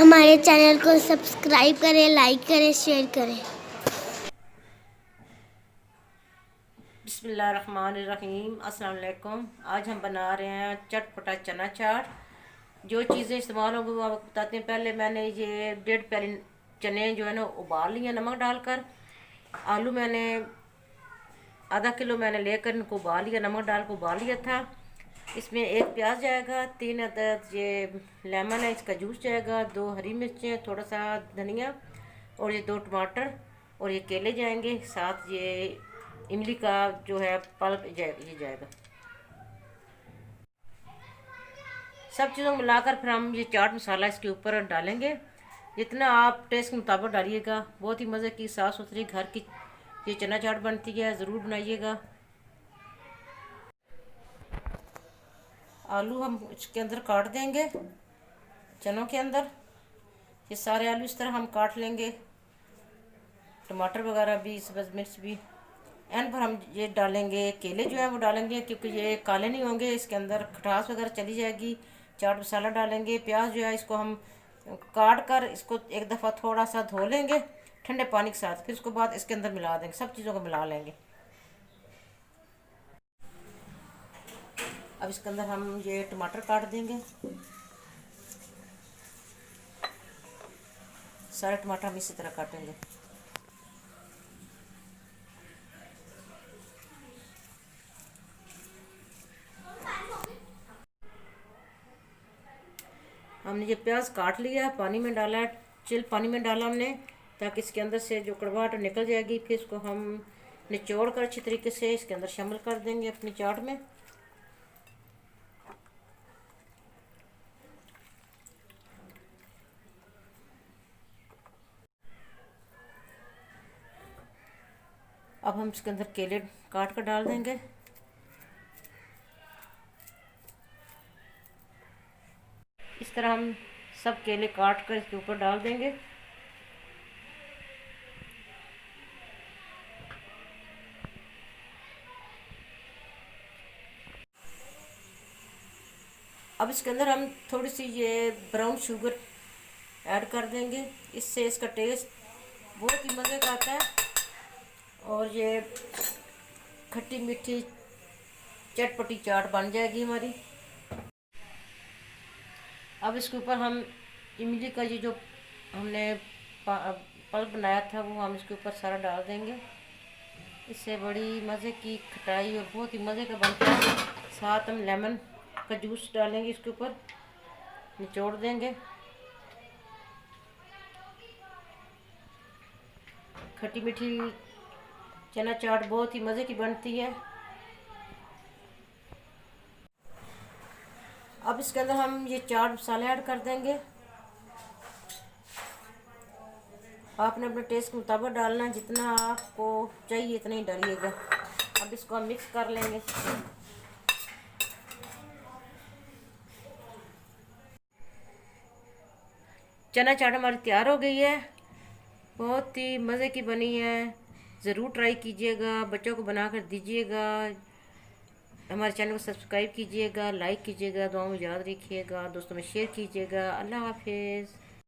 हमारे चैनल को सब्सक्राइब करें, लाइक करें, शेयर करें। बिस्मिल्लाहिर्रहमानिर्रहीम। अस्सलाम वालेकुम। आज हम बना रहे हैं चटपटा चना चाट। जो चीज़ें इस्तेमाल होंगी वो आपको बताते हैं। पहले मैंने ये 1.5 प्याली चने जो है ना उबाल लिए नमक डालकर। आलू मैंने आधा किलो मैंने लेकर इनको उबाल लिया, नमक डाल कर उबाल लिया था। इसमें 1 प्याज जाएगा, 3 अदद ये लेमन है इसका जूस जाएगा, 2 हरी मिर्चें, थोड़ा सा धनिया और ये 2 टमाटर और ये केले जाएंगे, साथ ये इमली का जो है पल्प ये जाएगा। सब चीज़ों को मिलाकर फिर हम ये चाट मसाला इसके ऊपर डालेंगे। जितना आप टेस्ट के मुताबिक डालिएगा। बहुत ही मज़े की साफ़ सुथरी घर की ये चना चाट बनती है, ज़रूर बनाइएगा। आलू हम इसके अंदर काट देंगे, चनों के अंदर ये सारे आलू इस तरह हम काट लेंगे, टमाटर वगैरह भी, सब्ज़ मिर्च भी। एंड पर हम ये डालेंगे केले जो है वो डालेंगे, क्योंकि ये काले नहीं होंगे, इसके अंदर खटास वगैरह चली जाएगी। चाट मसाला डालेंगे। प्याज जो है इसको हम काट कर इसको एक दफ़ा थोड़ा सा धो लेंगे ठंडे पानी के साथ, फिर उसके बाद इसके अंदर मिला देंगे, सब चीज़ों को मिला लेंगे। अब इसके अंदर हम ये टमाटर काट देंगे, सारे टमाटर हम इसी तरह काटेंगे। हमने ये प्याज काट लिया, पानी में डाला है, चिल पानी में डाला हमने, ताकि इसके अंदर से जो कड़वाहट निकल जाएगी। फिर इसको हम निचोड़ कर अच्छी तरीके से इसके अंदर शामिल कर देंगे अपनी चाट में। अब हम इसके अंदर केले काट कर डाल देंगे। इस तरह हम सब केले काट कर इसके ऊपर डाल देंगे। अब इसके अंदर हम थोड़ी सी ये ब्राउन शुगर ऐड कर देंगे, इससे इसका टेस्ट बहुत ही मज़े का आता है और ये खट्टी मीठी चटपटी चाट बन जाएगी हमारी। अब इसके ऊपर हम इमली का ये जो हमने पल्प बनाया था वो हम इसके ऊपर सारा डाल देंगे। इससे बड़ी मज़े की खटाई और बहुत ही मज़े का बनता है। साथ हम लेमन का जूस डालेंगे, इसके ऊपर निचोड़ देंगे। खट्टी मीठी चना चाट बहुत ही मज़े की बनती है। अब इसके अंदर हम ये चाट मसाले ऐड कर देंगे। आपने अपने टेस्ट के मुताबिक डालना, जितना आपको चाहिए इतना ही डालिएगा। अब इसको हम मिक्स कर लेंगे। चना चाट हमारी तैयार हो गई है, बहुत ही मज़े की बनी है। ज़रूर ट्राई कीजिएगा, बच्चों को बना कर दीजिएगा। हमारे चैनल को सब्सक्राइब कीजिएगा, लाइक कीजिएगा, दुआ में याद रखिएगा, दोस्तों में शेयर कीजिएगा। अल्लाह हाफिज़।